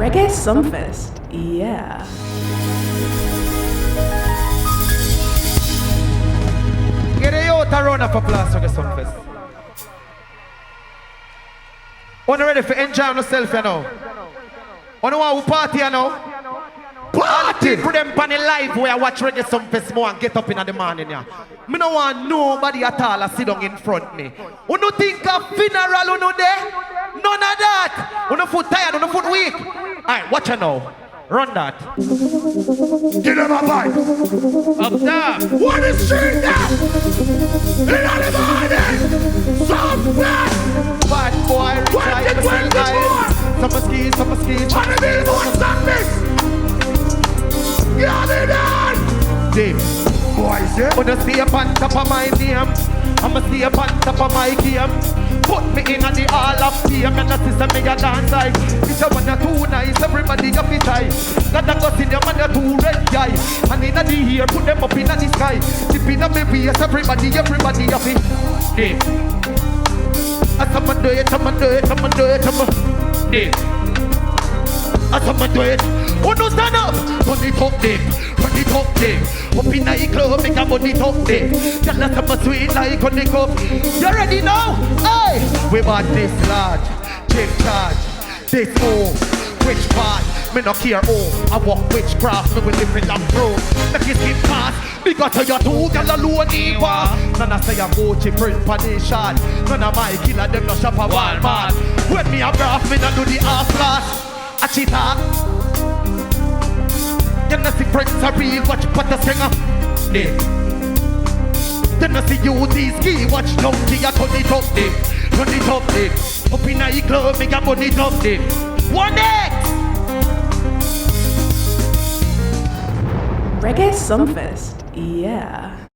Reggae Sumfest, yeah. Get a out a round of applause for Reggae Sumfest. Wanna ready for enjoy yourself, you know? Wanna want to party, you know? Party! Put them on the live where I watch Reggae Sumfest more and get up in the morning, yeah. Me no want nobody at all to sit down in front me. Who no think of funeral, who no there? None of that! Who no foot tired, who no foot weak? Alright, watch you now. Run that. Give them a vibe. Up there. What is street now? In the morning. Sumfest. Bad boy, retire. Some skis. What do you mean, what's that miss? Get it on. Deep. Boys, yeah. Wanna stay up on top of my name. I'ma stay up on top of my game. Put me in at the hall of fame. And that is a mega dance like. It's a one or two nice, everybody got to try. Got to go see them and the two red guy. And in the air, put them up in the sky. Tip in the waist, everybody have it. Deep. I'ma do it. Deep. I'ma do it. Oh no, stand up. Run it up, deep. Up in the club, make a money talk there. Just let them sweet like on the cup. You ready now? Hey! We want this large, take charge. This move, which part? Me no care I walk witchcraft, me will live in that road. Make it skip past, because of your two girl alone equal. None of say a Gucci print for this shot. None of my killer, them no shop a Walmart. When me a graph, me no do the half class. A cheetah. Then I see friends are real, watch Potter Singer. Nick. Then I see you these ski, watch Donkey, I turn it up, Nick. Run it up, Nick. Up in the club, make a money up, Nick. One X! Reggae Sumfest, yeah.